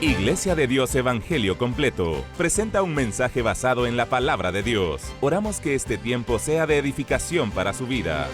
Iglesia de Dios Evangelio Completo presenta un mensaje basado en la palabra de Dios. Oramos que este tiempo sea de edificación para su vida.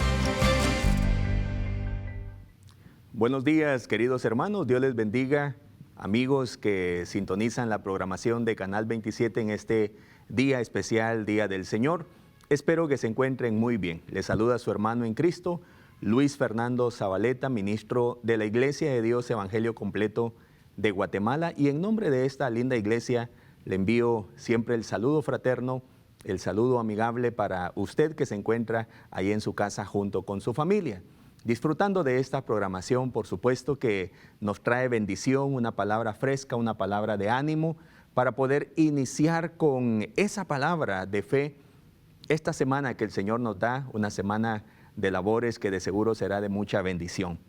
Buenos días, queridos hermanos. Dios les bendiga. Amigos que sintonizan la programación de Canal 27 en este día especial, Día del Señor. Espero que se encuentren muy bien. Les saluda su hermano en Cristo, Luis Fernando Zabaleta, ministro de la Iglesia de Dios Evangelio Completo de Guatemala. Y en nombre de esta linda iglesia le envío siempre el saludo fraterno, el saludo amigable para usted que se encuentra ahí en su casa junto con su familia. Disfrutando de esta programación, por supuesto que nos trae bendición, una palabra fresca, una palabra de ánimo, para poder iniciar con esa palabra de fe esta semana que el Señor nos da, una semana de labores que de seguro será de mucha bendición.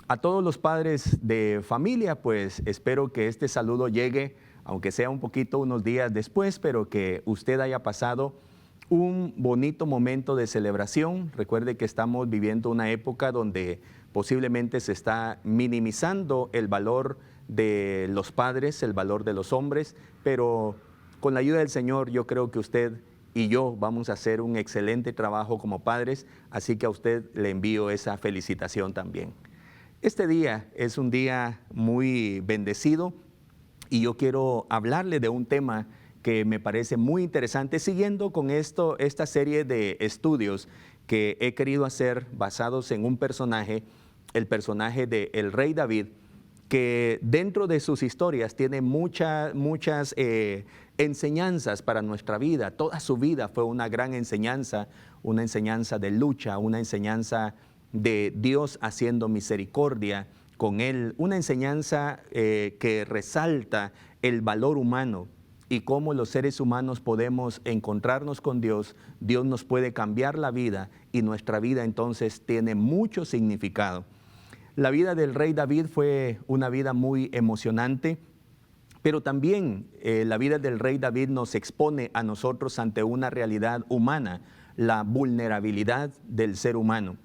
A todos los padres de familia, pues espero que este saludo llegue, aunque sea un poquito unos días después, pero que usted haya pasado un bonito momento de celebración. Recuerde que estamos viviendo una época donde posiblemente se está minimizando el valor de los padres, el valor de los hombres, pero con la ayuda del Señor yo creo que usted y yo vamos a hacer un excelente trabajo como padres, así que a usted le envío esa felicitación también. Este día es un día muy bendecido y yo quiero hablarle de un tema que me parece muy interesante, siguiendo con esta serie de estudios que he querido hacer basados en un personaje, el personaje del rey David, que dentro de sus historias tiene muchas enseñanzas para nuestra vida. Toda su vida fue una gran enseñanza, una enseñanza de lucha, una enseñanza de Dios haciendo misericordia con él, una enseñanza que resalta el valor humano y cómo los seres humanos podemos encontrarnos con Dios. Dios nos puede cambiar la vida y nuestra vida entonces tiene mucho significado. La vida del rey David fue una vida muy emocionante, pero también la vida del rey David nos expone a nosotros ante una realidad humana, la vulnerabilidad del ser humano.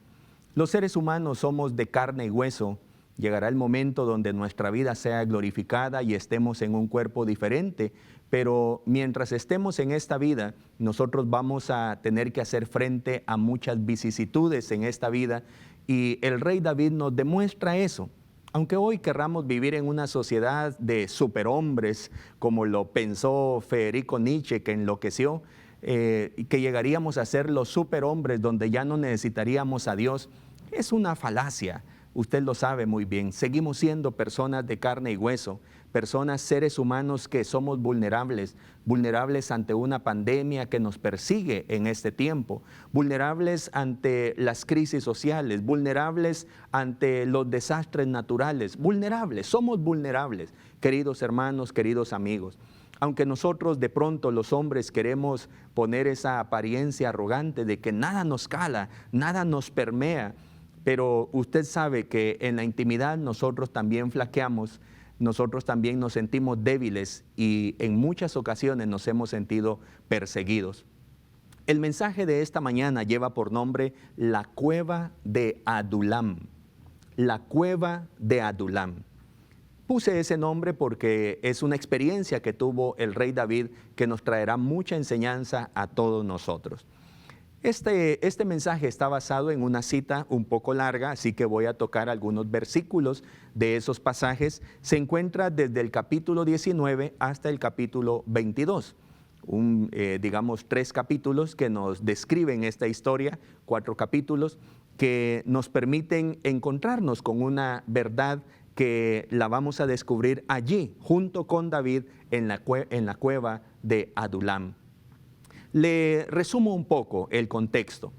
Los seres humanos somos de carne y hueso. Llegará el momento donde nuestra vida sea glorificada y estemos en un cuerpo diferente, pero mientras estemos en esta vida, nosotros vamos a tener que hacer frente a muchas vicisitudes en esta vida, y el rey David nos demuestra eso. Aunque hoy querramos vivir en una sociedad de superhombres, como lo pensó Federico Nietzsche, que enloqueció, y que llegaríamos a ser los superhombres donde ya no necesitaríamos a Dios, es una falacia. Usted lo sabe muy bien. Seguimos siendo personas de carne y hueso, personas, seres humanos que somos vulnerables, vulnerables ante una pandemia que nos persigue en este tiempo, vulnerables ante las crisis sociales, vulnerables ante los desastres naturales, vulnerables, somos vulnerables, queridos hermanos, queridos amigos. Aunque nosotros de pronto los hombres queremos poner esa apariencia arrogante de que nada nos cala, nada nos permea, pero usted sabe que en la intimidad nosotros también flaqueamos, nosotros también nos sentimos débiles y en muchas ocasiones nos hemos sentido perseguidos. El mensaje de esta mañana lleva por nombre La Cueva de Adulam. La Cueva de Adulam. Puse ese nombre porque es una experiencia que tuvo el rey David que nos traerá mucha enseñanza a todos nosotros. Este mensaje está basado en una cita un poco larga, así que voy a tocar algunos versículos de esos pasajes. Se encuentra desde el capítulo 19 hasta el capítulo 22. Digamos 3 capítulos que nos describen esta historia, 4 capítulos que nos permiten encontrarnos con una verdad que la vamos a descubrir allí, junto con David, en la cueva de Adulam. Le resumo un poco el contexto.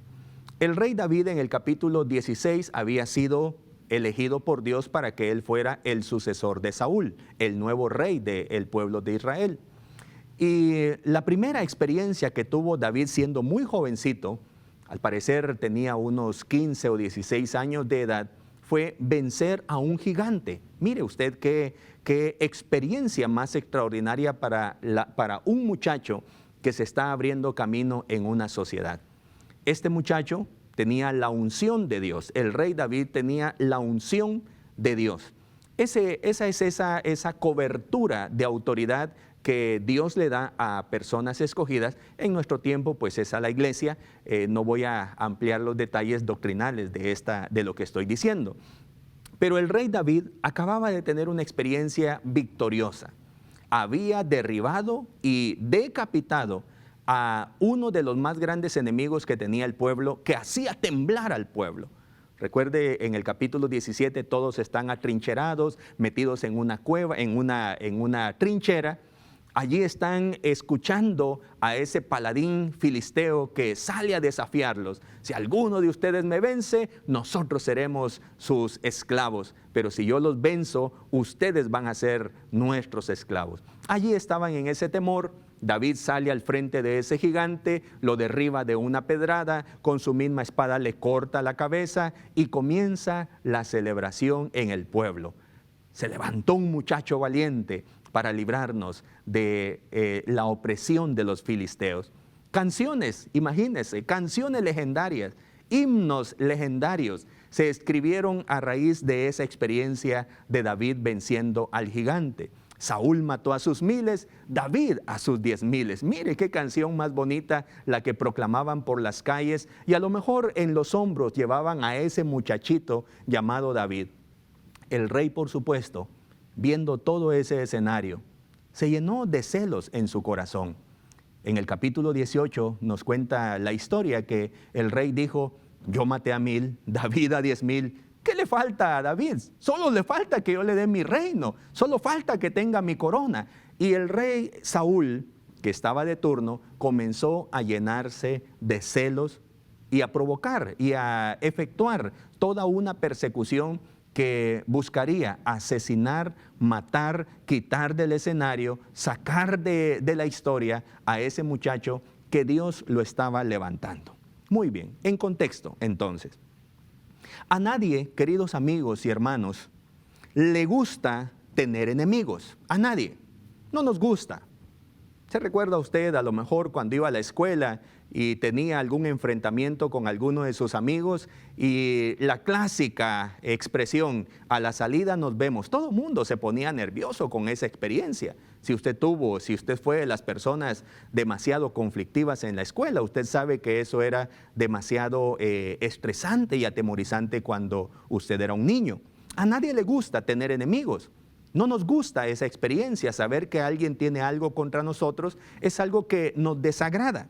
El rey David en el capítulo 16 había sido elegido por Dios para que él fuera el sucesor de Saúl, el nuevo rey del pueblo de Israel. Y la primera experiencia que tuvo David siendo muy jovencito, al parecer tenía unos 15 o 16 años de edad, fue vencer a un gigante. Mire usted qué experiencia más extraordinaria para un muchacho que se está abriendo camino en una sociedad. Este muchacho tenía la unción de Dios, el rey David tenía la unción de Dios. Esa cobertura de autoridad que Dios le da a personas escogidas. En nuestro tiempo, pues es a la iglesia. No voy a ampliar los detalles doctrinales de lo que estoy diciendo. Pero el rey David acababa de tener una experiencia victoriosa. Había derribado y decapitado a uno de los más grandes enemigos que tenía el pueblo, que hacía temblar al pueblo. Recuerde, en el capítulo 17 todos están atrincherados, metidos en una cueva, en una trinchera. Allí están escuchando a ese paladín filisteo que sale a desafiarlos. Si alguno de ustedes me vence, nosotros seremos sus esclavos. Pero si yo los venzo, ustedes van a ser nuestros esclavos. Allí estaban en ese temor. David sale al frente de ese gigante, lo derriba de una pedrada, con su misma espada le corta la cabeza y comienza la celebración en el pueblo. Se levantó un muchacho valiente para librarnos de la opresión de los filisteos. Canciones, imagínense, canciones legendarias, himnos legendarios se escribieron a raíz de esa experiencia de David venciendo al gigante. Saúl mató a sus 1000, David a sus 10,000. Mire qué canción más bonita la que proclamaban por las calles, y a lo mejor en los hombros llevaban a ese muchachito llamado David. El rey, por supuesto, viendo todo ese escenario, se llenó de celos en su corazón. En el capítulo 18 nos cuenta la historia que el rey dijo: yo maté a 1000, David a 10,000. ¿Qué le falta a David? Solo le falta que yo le dé mi reino, solo falta que tenga mi corona. Y el rey Saúl, que estaba de turno, comenzó a llenarse de celos y a provocar y a efectuar toda una persecución que buscaría asesinar, matar, quitar del escenario, sacar de la historia a ese muchacho que Dios lo estaba levantando. Muy bien, en contexto entonces. A nadie, queridos amigos y hermanos, le gusta tener enemigos. A nadie. No nos gusta. ¿Se recuerda usted a lo mejor cuando iba a la escuela y tenía algún enfrentamiento con alguno de sus amigos y la clásica expresión: a la salida nos vemos? Todo el mundo se ponía nervioso con esa experiencia. Si usted fue de las personas demasiado conflictivas en la escuela, usted sabe que eso era demasiado estresante y atemorizante cuando usted era un niño. A nadie le gusta tener enemigos. No nos gusta esa experiencia. Saber que alguien tiene algo contra nosotros es algo que nos desagrada.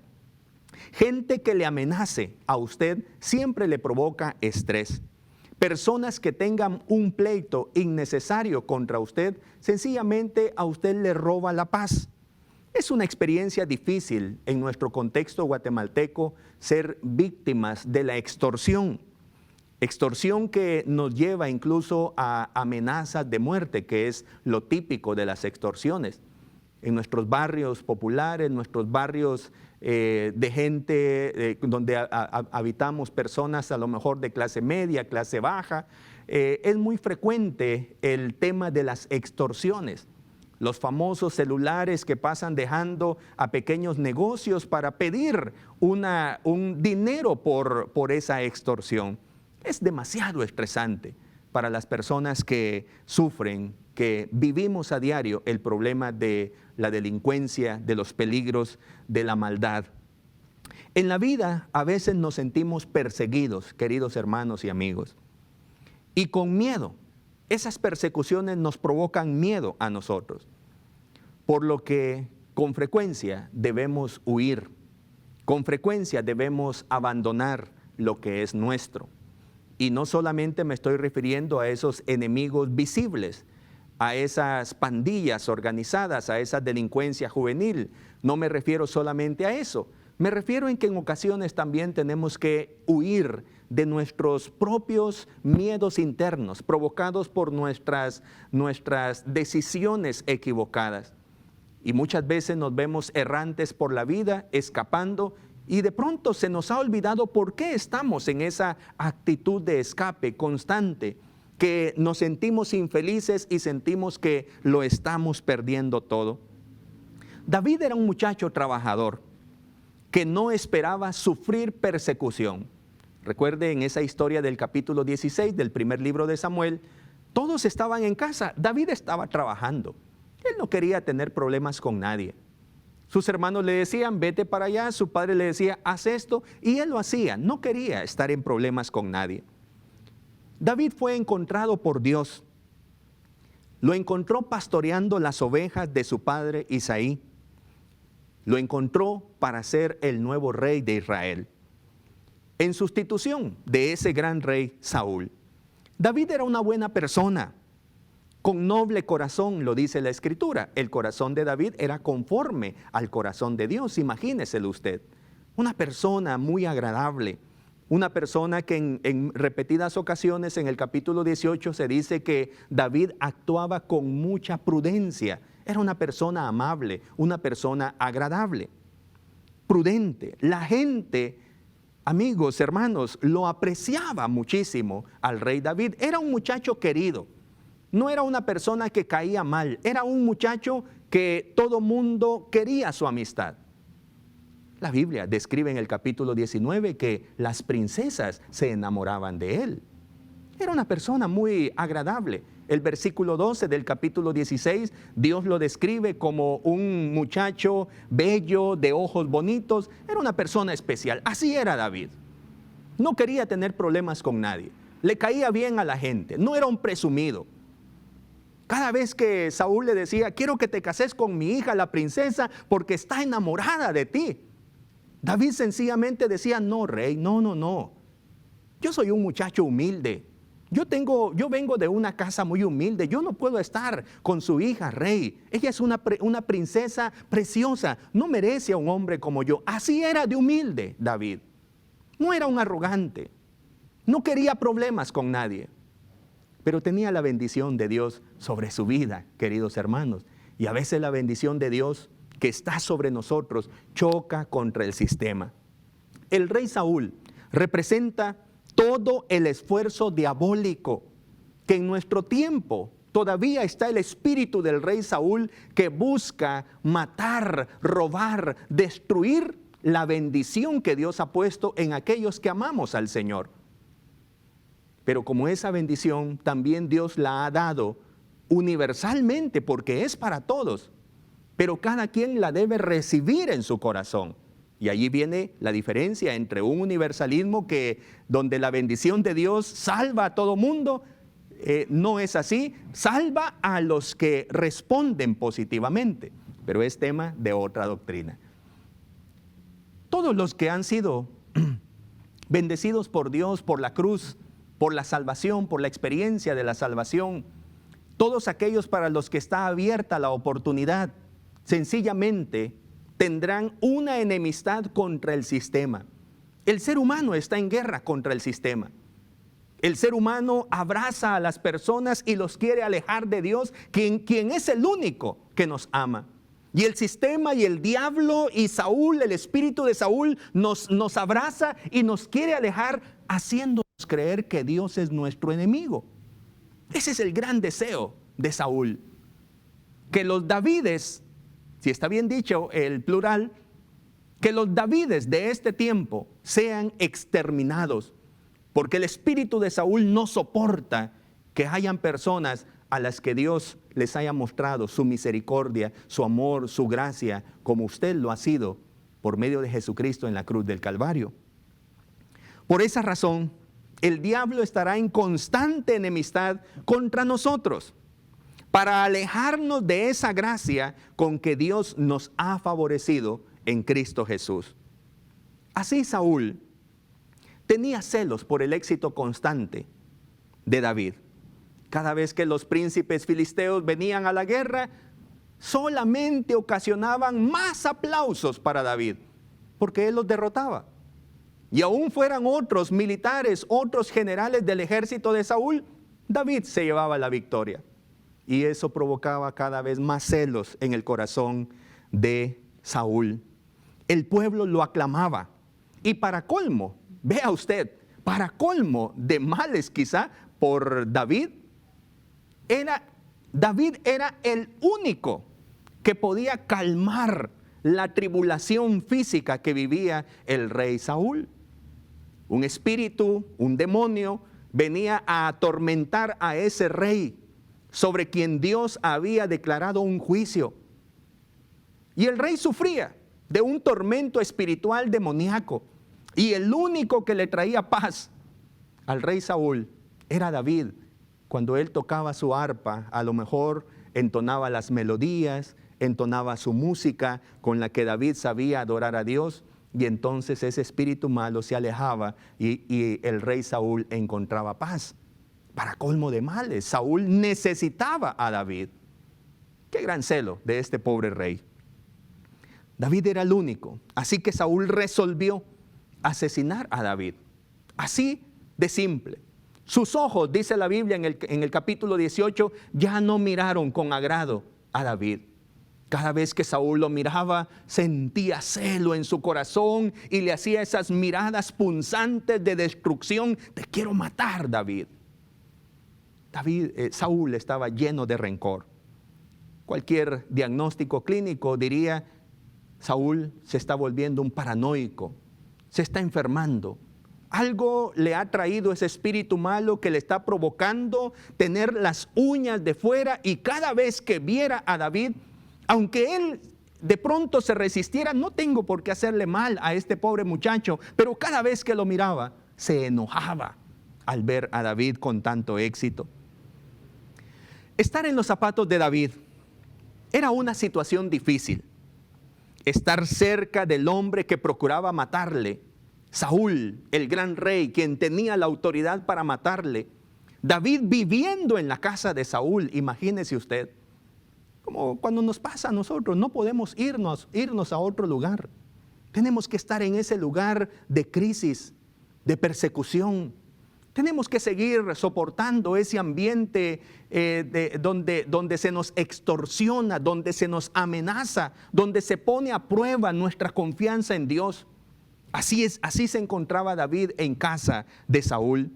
Gente que le amenace a usted siempre le provoca estrés. Personas que tengan un pleito innecesario contra usted, sencillamente a usted le roba la paz. Es una experiencia difícil en nuestro contexto guatemalteco ser víctimas de la extorsión. Extorsión que nos lleva incluso a amenazas de muerte, que es lo típico de las extorsiones. En nuestros barrios populares, nuestros barrios de gente donde habitamos personas a lo mejor de clase media, clase baja, es muy frecuente el tema de las extorsiones. Los famosos celulares que pasan dejando a pequeños negocios para pedir un dinero por esa extorsión. Es demasiado estresante para las personas que sufren, que vivimos a diario el problema de la delincuencia, de los peligros, de la maldad. En la vida a veces nos sentimos perseguidos, queridos hermanos y amigos, y con miedo. Esas persecuciones nos provocan miedo a nosotros, por lo que con frecuencia debemos huir, con frecuencia debemos abandonar lo que es nuestro. Y no solamente me estoy refiriendo a esos enemigos visibles, a esas pandillas organizadas, a esa delincuencia juvenil. No me refiero solamente a eso. Me refiero en que en ocasiones también tenemos que huir de nuestros propios miedos internos, provocados por nuestras decisiones equivocadas. Y muchas veces nos vemos errantes por la vida, escapando, y de pronto se nos ha olvidado por qué estamos en esa actitud de escape constante, que nos sentimos infelices y sentimos que lo estamos perdiendo todo. David era un muchacho trabajador que no esperaba sufrir persecución. Recuerde en esa historia del capítulo 16 del primer libro de Samuel, Todos estaban en casa. David estaba trabajando. Él no quería tener problemas con nadie. Sus hermanos le decían, vete para allá. Su padre le decía, haz esto. Y él lo hacía. No quería estar en problemas con nadie. David fue encontrado por Dios. Lo encontró pastoreando las ovejas de su padre Isaí. Lo encontró para ser el nuevo rey de Israel, en sustitución de ese gran rey Saúl. David era una buena persona, con noble corazón, lo dice la Escritura. El corazón de David era conforme al corazón de Dios, imagíneselo usted. Una persona muy agradable, una persona que en repetidas ocasiones en el capítulo 18 se dice que David actuaba con mucha prudencia. Era una persona amable, una persona agradable, prudente. La gente, amigos, hermanos, lo apreciaba muchísimo al rey David. Era un muchacho querido, no era una persona que caía mal, era un muchacho que todo mundo quería su amistad. La Biblia describe en el capítulo 19 que las princesas se enamoraban de él. Era una persona muy agradable. El versículo 12 del capítulo 16, Dios lo describe como un muchacho bello, de ojos bonitos. Era una persona especial. Así era David. No quería tener problemas con nadie. Le caía bien a la gente. No era un presumido. Cada vez que Saúl le decía, quiero que te cases con mi hija, la princesa, porque está enamorada de ti, David sencillamente decía, no, rey, no. Yo soy un muchacho humilde. Yo vengo de una casa muy humilde. Yo no puedo estar con su hija, rey. Ella es una princesa preciosa. No merece a un hombre como yo. Así era de humilde David. No era un arrogante. No quería problemas con nadie. Pero tenía la bendición de Dios sobre su vida, queridos hermanos. Y a veces la bendición de Dios que está sobre nosotros choca contra el sistema. El rey Saúl representa todo el esfuerzo diabólico que en nuestro tiempo todavía está el espíritu del rey Saúl que busca matar, robar, destruir la bendición que Dios ha puesto en aquellos que amamos al Señor. Pero como esa bendición también Dios la ha dado universalmente porque es para todos, pero cada quien la debe recibir en su corazón. Y allí viene la diferencia entre un universalismo donde la bendición de Dios salva a todo mundo, no es así, salva a los que responden positivamente, pero es tema de otra doctrina. Todos los que han sido bendecidos por Dios, por la cruz, por la salvación, por la experiencia de la salvación, todos aquellos para los que está abierta la oportunidad, sencillamente tendrán una enemistad contra el sistema. El ser humano está en guerra contra el sistema. El ser humano abraza a las personas y los quiere alejar de Dios, quien es el único que nos ama. Y el sistema y el diablo y Saúl, el espíritu de Saúl, nos abraza y nos quiere alejar, haciéndonos creer que Dios es nuestro enemigo. Ese es el gran deseo de Saúl. Que los Davides, si está bien dicho el plural, que los Davides de este tiempo sean exterminados, porque el espíritu de Saúl no soporta que hayan personas a las que Dios les haya mostrado su misericordia, su amor, su gracia, como usted lo ha sido por medio de Jesucristo en la cruz del Calvario. Por esa razón, el diablo estará en constante enemistad contra nosotros, para alejarnos de esa gracia con que Dios nos ha favorecido en Cristo Jesús. Así Saúl tenía celos por el éxito constante de David. Cada vez que los príncipes filisteos venían a la guerra, solamente ocasionaban más aplausos para David, porque él los derrotaba. Y aún fueran otros militares, otros generales del ejército de Saúl, David se llevaba la victoria. Y eso provocaba cada vez más celos en el corazón de Saúl. El pueblo lo aclamaba. Y para colmo, vea usted, para colmo de males quizá por David era el único que podía calmar la tribulación física que vivía el rey Saúl. Un espíritu, un demonio, venía a atormentar a ese rey sobre quien Dios había declarado un juicio. Y el rey sufría de un tormento espiritual demoníaco. Y el único que le traía paz al rey Saúl era David. Cuando él tocaba su arpa, a lo mejor entonaba las melodías, entonaba su música con la que David sabía adorar a Dios, y entonces ese espíritu malo se alejaba y el rey Saúl encontraba paz. Para colmo de males, Saúl necesitaba a David. Qué gran celo de este pobre rey. David era el único, así que Saúl resolvió asesinar a David. Así de simple. Sus ojos, dice la Biblia en el capítulo 18, ya no miraron con agrado a David. Cada vez que Saúl lo miraba, sentía celo en su corazón y le hacía esas miradas punzantes de destrucción. Te quiero matar, David. Saúl estaba lleno de rencor. Cualquier diagnóstico clínico diría: Saúl se está volviendo un paranoico, se está enfermando. Algo le ha traído ese espíritu malo que le está provocando tener las uñas de fuera, y cada vez que viera a David, aunque él de pronto se resistiera, no tengo por qué hacerle mal a este pobre muchacho, pero cada vez que lo miraba, se enojaba al ver a David con tanto éxito. Estar en los zapatos de David era una situación difícil. Estar cerca del hombre que procuraba matarle, Saúl, el gran rey, quien tenía la autoridad para matarle. David viviendo en la casa de Saúl, imagínese usted. Como cuando nos pasa a nosotros, no podemos irnos a otro lugar. Tenemos que estar en ese lugar de crisis, de persecución. Tenemos que seguir soportando ese ambiente donde se nos extorsiona, donde se nos amenaza, donde se pone a prueba nuestra confianza en Dios. Así se encontraba David en casa de Saúl.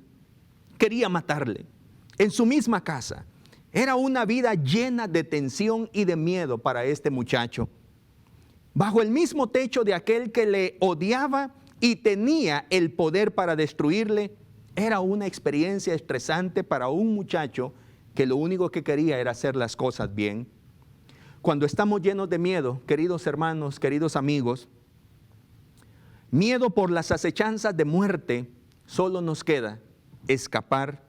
Quería matarle en su misma casa. Era una vida llena de tensión y de miedo para este muchacho. Bajo el mismo techo de aquel que le odiaba y tenía el poder para destruirle, era una experiencia estresante para un muchacho que lo único que quería era hacer las cosas bien. Cuando estamos llenos de miedo, queridos hermanos, queridos amigos, miedo por las acechanzas de muerte, solo nos queda escapar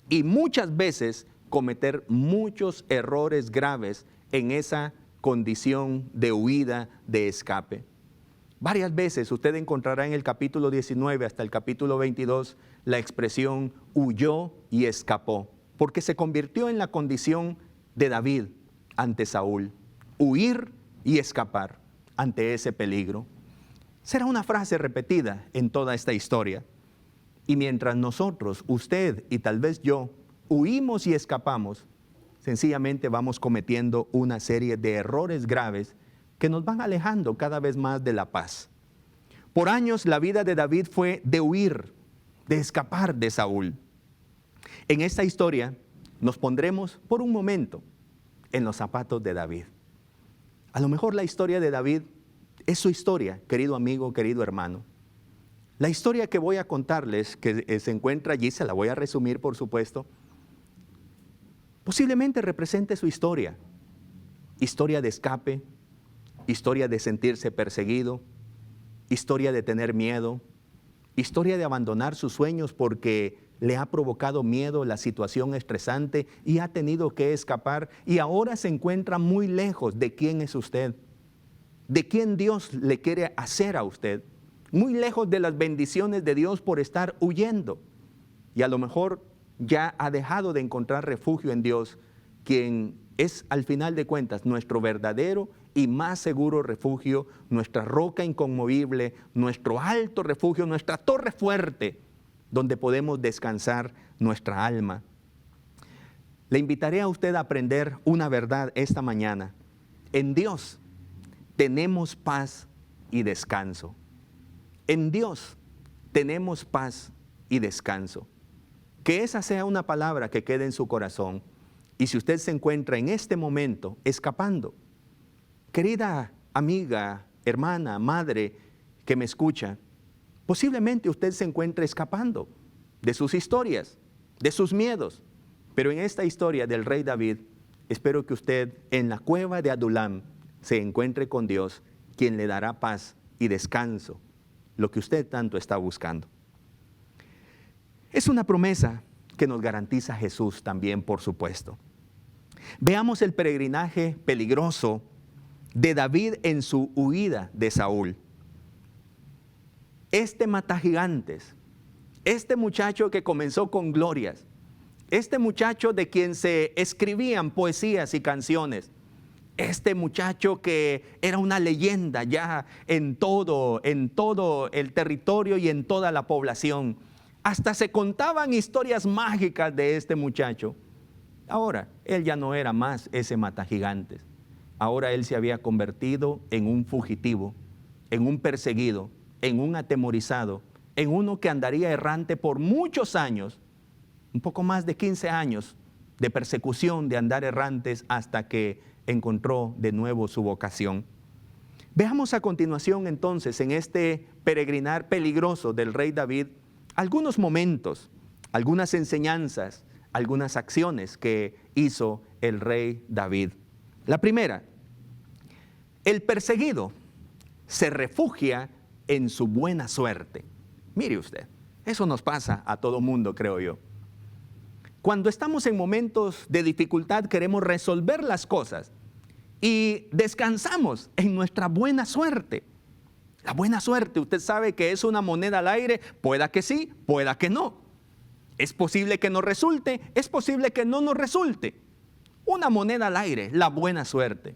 y muchas veces cometer muchos errores graves en esa condición de huida, de escape. Varias veces usted encontrará en el capítulo 19 hasta el capítulo 22 la expresión huyó y escapó, porque se convirtió en la condición de David ante Saúl, huir y escapar ante ese peligro. Será una frase repetida en toda esta historia. Y mientras nosotros, usted y tal vez yo, huimos y escapamos, sencillamente vamos cometiendo una serie de errores graves que nos van alejando cada vez más de la paz. Por años la vida de David fue de huir, de escapar de Saúl. En esta historia nos pondremos por un momento en los zapatos de David. A lo mejor la historia de David es su historia, querido amigo, querido hermano. La historia que voy a contarles, que se encuentra allí, se la voy a resumir por supuesto, posiblemente represente su historia. Historia de escape, historia de sentirse perseguido, historia de tener miedo, historia de abandonar sus sueños porque le ha provocado miedo la situación estresante y ha tenido que escapar y ahora se encuentra muy lejos de quién es usted, de quién Dios le quiere hacer a usted, muy lejos de las bendiciones de Dios por estar huyendo. Y a lo mejor ya ha dejado de encontrar refugio en Dios, quien es al final de cuentas nuestro verdadero y más seguro refugio, nuestra roca inconmovible, nuestro alto refugio, nuestra torre fuerte, donde podemos descansar nuestra alma. Le invitaré a usted a aprender una verdad esta mañana. En Dios tenemos paz y descanso. En Dios tenemos paz y descanso. Que esa sea una palabra que quede en su corazón. Y si usted se encuentra en este momento escapando, querida amiga, hermana, madre que me escucha, posiblemente usted se encuentre escapando de sus historias, de sus miedos. Pero en esta historia del rey David, espero que usted en la cueva de Adulam se encuentre con Dios, quien le dará paz y descanso, lo que usted tanto está buscando. Es una promesa que nos garantiza Jesús también, por supuesto. Veamos el peregrinaje peligroso de David en su huida de Saúl. Este matagigantes, este muchacho que comenzó con glorias, este muchacho de quien se escribían poesías y canciones, este muchacho que era una leyenda ya en todo el territorio y en toda la población. Hasta se contaban historias mágicas de este muchacho. Ahora, él ya no era más ese matagigantes. Ahora él se había convertido en un fugitivo, en un perseguido, en un atemorizado, en uno que andaría errante por muchos años, un poco más de 15 años de persecución, de andar errantes, hasta que encontró de nuevo su vocación. Veamos a continuación entonces, en este peregrinar peligroso del rey David, algunos momentos, algunas enseñanzas, algunas acciones que hizo el rey David. La primera, el perseguido se refugia en su buena suerte. Mire usted, eso nos pasa a todo mundo, creo yo. Cuando estamos en momentos de dificultad, queremos resolver las cosas y descansamos en nuestra buena suerte. La buena suerte, usted sabe que es una moneda al aire, pueda que sí, pueda que no. Es posible que nos resulte, es posible que no nos resulte. Una moneda al aire, la buena suerte.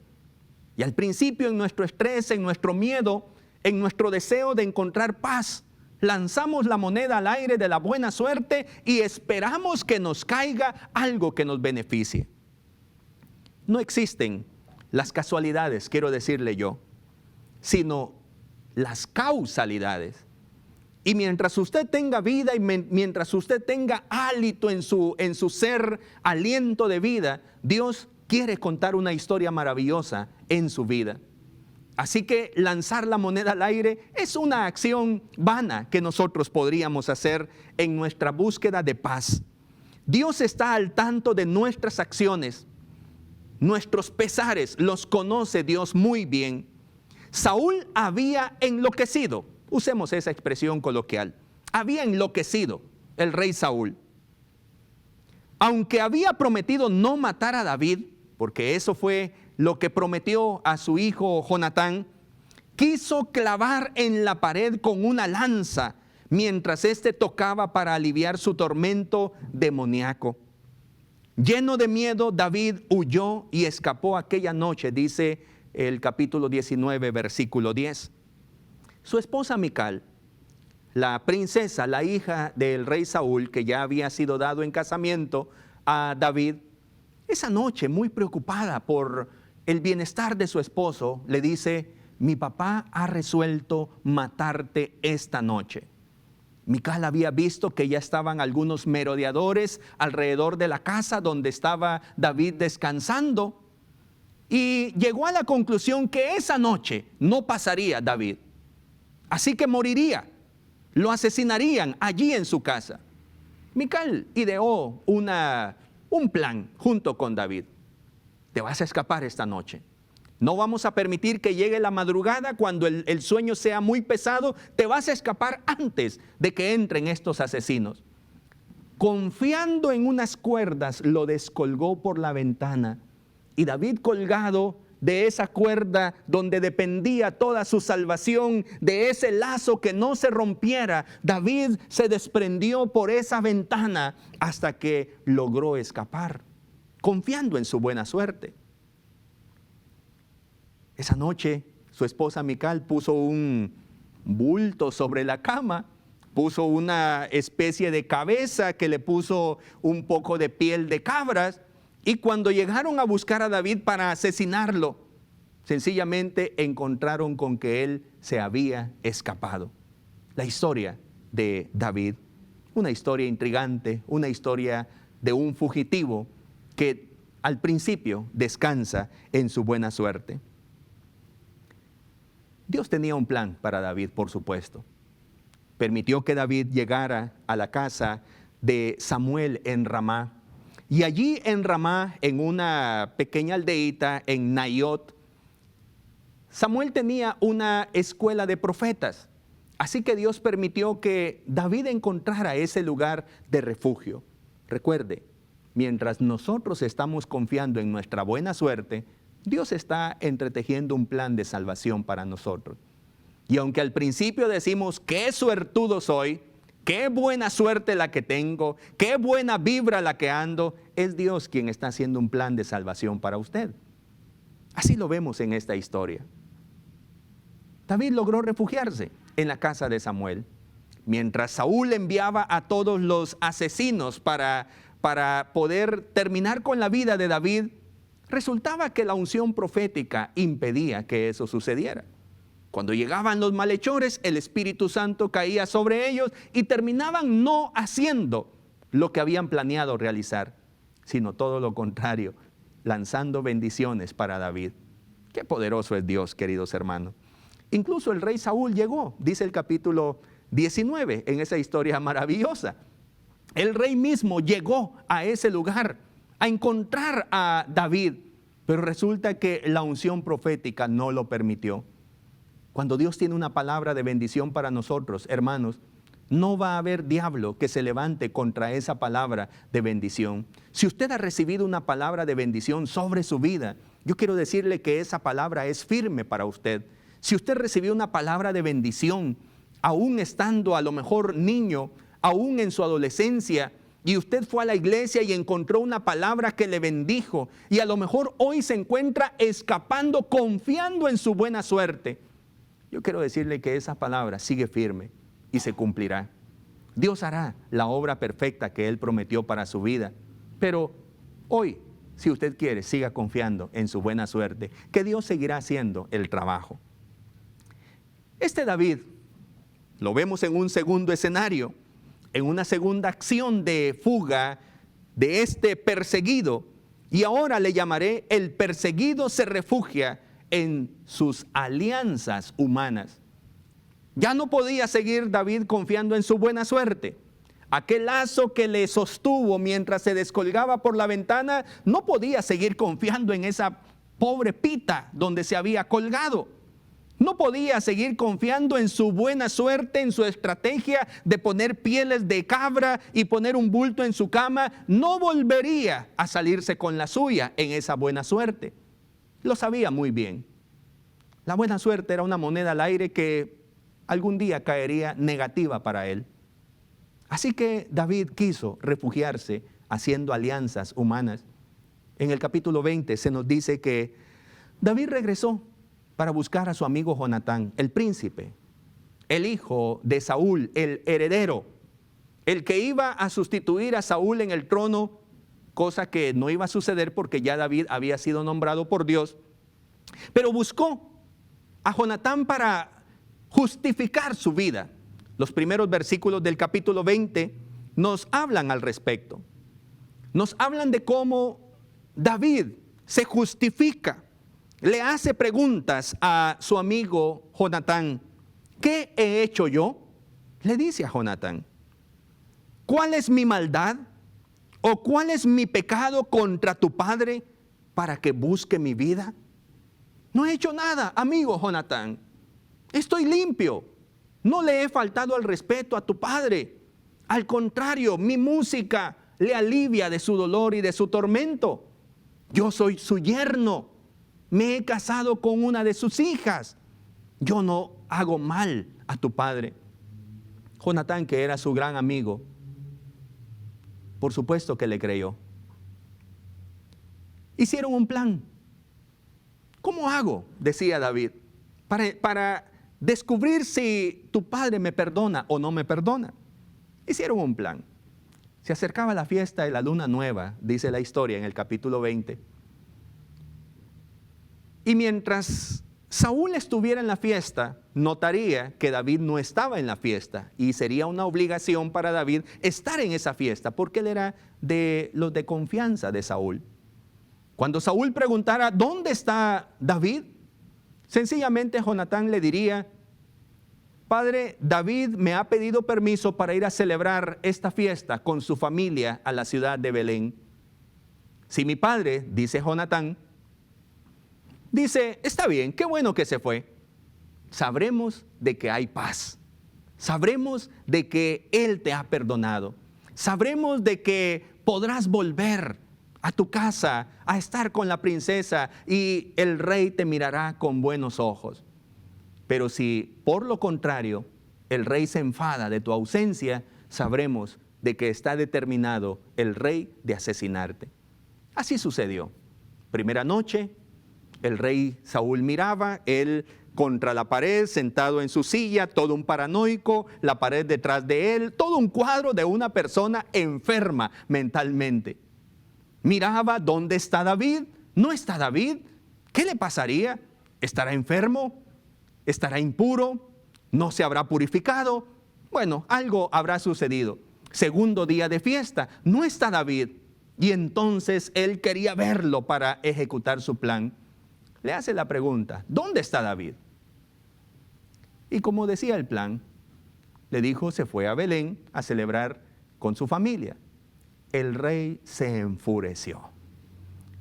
Y al principio, en nuestro estrés, en nuestro miedo, en nuestro deseo de encontrar paz, lanzamos la moneda al aire de la buena suerte y esperamos que nos caiga algo que nos beneficie. No existen las casualidades, quiero decirle yo, sino las causalidades. Y mientras usted tenga vida y mientras usted tenga hálito en su ser, aliento de vida, Dios quiere contar una historia maravillosa en su vida. Así que lanzar la moneda al aire es una acción vana que nosotros podríamos hacer en nuestra búsqueda de paz. Dios está al tanto de nuestras acciones, nuestros pesares, los conoce Dios muy bien. Saúl había enloquecido, usemos esa expresión coloquial, había enloquecido el rey Saúl. Aunque había prometido no matar a David, porque eso fue lo que prometió a su hijo Jonatán, quiso clavar en la pared con una lanza mientras éste tocaba para aliviar su tormento demoníaco. Lleno de miedo, David huyó y escapó aquella noche, dice el capítulo 19, versículo 10. Su esposa Mical, la princesa, la hija del rey Saúl, que ya había sido dado en casamiento a David, esa noche, muy preocupada por el bienestar de su esposo, le dice: mi papá ha resuelto matarte esta noche. Mical había visto que ya estaban algunos merodeadores alrededor de la casa donde estaba David descansando, y llegó a la conclusión que esa noche no pasaría David, así que moriría, lo asesinarían allí en su casa. Mical ideó un plan junto con David. Te vas a escapar esta noche. No vamos a permitir que llegue la madrugada cuando el sueño sea muy pesado. Te vas a escapar antes de que entren estos asesinos. Confiando en unas cuerdas, lo descolgó por la ventana. Y David, colgado de esa cuerda donde dependía toda su salvación, de ese lazo que no se rompiera, David se desprendió por esa ventana hasta que logró escapar, confiando en su buena suerte. Esa noche su esposa Mical puso un bulto sobre la cama, puso una especie de cabeza que le puso un poco de piel de cabras, y cuando llegaron a buscar a David para asesinarlo, sencillamente encontraron con que él se había escapado. La historia de David, una historia intrigante, una historia de un fugitivo que al principio descansa en su buena suerte. Dios tenía un plan para David, por supuesto. Permitió que David llegara a la casa de Samuel en Ramá. Y allí en Ramá, en una pequeña aldeíta, en Naiot, Samuel tenía una escuela de profetas. Así que Dios permitió que David encontrara ese lugar de refugio. Recuerde, mientras nosotros estamos confiando en nuestra buena suerte, Dios está entretejiendo un plan de salvación para nosotros. Y aunque al principio decimos, qué suertudo soy, qué buena suerte la que tengo, qué buena vibra la que ando, es Dios quien está haciendo un plan de salvación para usted. Así lo vemos en esta historia. David logró refugiarse en la casa de Samuel. Mientras Saúl enviaba a todos los asesinos para poder terminar con la vida de David, resultaba que la unción profética impedía que eso sucediera. Cuando llegaban los malhechores, el Espíritu Santo caía sobre ellos y terminaban no haciendo lo que habían planeado realizar, sino todo lo contrario, lanzando bendiciones para David. Qué poderoso es Dios, queridos hermanos. Incluso el rey Saúl llegó, dice el capítulo 19, en esa historia maravillosa. El rey mismo llegó a ese lugar a encontrar a David, pero resulta que la unción profética no lo permitió. Cuando Dios tiene una palabra de bendición para nosotros, hermanos, no va a haber diablo que se levante contra esa palabra de bendición. Si usted ha recibido una palabra de bendición sobre su vida, yo quiero decirle que esa palabra es firme para usted. Si usted recibió una palabra de bendición, aún estando a lo mejor niño, aún en su adolescencia, y usted fue a la iglesia y encontró una palabra que le bendijo, y a lo mejor hoy se encuentra escapando, confiando en su buena suerte, yo quiero decirle que esa palabra sigue firme y se cumplirá. Dios hará la obra perfecta que Él prometió para su vida, pero hoy, si usted quiere, siga confiando en su buena suerte, que Dios seguirá haciendo el trabajo. Este David lo vemos en un segundo escenario, en una segunda acción de fuga de este perseguido, y ahora le llamaré el perseguido se refugia en sus alianzas humanas. Ya no podía seguir David confiando en su buena suerte. Aquel lazo que le sostuvo mientras se descolgaba por la ventana, no podía seguir confiando en esa pobre pita donde se había colgado. No podía seguir confiando en su buena suerte, en su estrategia de poner pieles de cabra y poner un bulto en su cama. No volvería a salirse con la suya en esa buena suerte. Lo sabía muy bien. La buena suerte era una moneda al aire que algún día caería negativa para él. Así que David quiso refugiarse haciendo alianzas humanas. En el capítulo 20 se nos dice que David regresó para buscar a su amigo Jonatán, el príncipe, el hijo de Saúl, el heredero, el que iba a sustituir a Saúl en el trono, cosa que no iba a suceder porque ya David había sido nombrado por Dios. Pero buscó a Jonatán para justificar su vida. Los primeros versículos del capítulo 20 nos hablan al respecto. Nos hablan de cómo David se justifica. Le hace preguntas a su amigo Jonatán. ¿Qué he hecho yo? Le dice a Jonatán. ¿Cuál es mi maldad? ¿O cuál es mi pecado contra tu padre para que busque mi vida? No he hecho nada, amigo Jonatán. Estoy limpio. No le he faltado al respeto a tu padre. Al contrario, mi música le alivia de su dolor y de su tormento. Yo soy su yerno. Me he casado con una de sus hijas. Yo no hago mal a tu padre. Jonatán, que era su gran amigo, por supuesto que le creyó. Hicieron un plan. ¿Cómo hago? Decía David, para descubrir si tu padre me perdona o no me perdona. Hicieron un plan. Se acercaba la fiesta de la luna nueva, dice la historia en el capítulo 20. Y mientras Saúl estuviera en la fiesta, notaría que David no estaba en la fiesta y sería una obligación para David estar en esa fiesta porque él era de los de confianza de Saúl. Cuando Saúl preguntara, ¿dónde está David? Sencillamente Jonatán le diría, Padre, David me ha pedido permiso para ir a celebrar esta fiesta con su familia a la ciudad de Belén. Si mi padre, dice Jonatán, dice, está bien, qué bueno que se fue, sabremos de que hay paz. Sabremos de que Él te ha perdonado. Sabremos de que podrás volver a tu casa a estar con la princesa y el rey te mirará con buenos ojos. Pero si por lo contrario el rey se enfada de tu ausencia, sabremos de que está determinado el rey de asesinarte. Así sucedió. Primera noche, el rey Saúl miraba, él contra la pared, sentado en su silla, todo un paranoico, la pared detrás de él, todo un cuadro de una persona enferma mentalmente. Miraba, ¿dónde está David? ¿No está David? ¿Qué le pasaría? ¿Estará enfermo? ¿Estará impuro? ¿No se habrá purificado? Bueno, algo habrá sucedido. Segundo día de fiesta, no está David. Y entonces él quería verlo para ejecutar su plan. Le hace la pregunta, ¿dónde está David? Y como decía el plan, le dijo, se fue a Belén a celebrar con su familia. El rey se enfureció.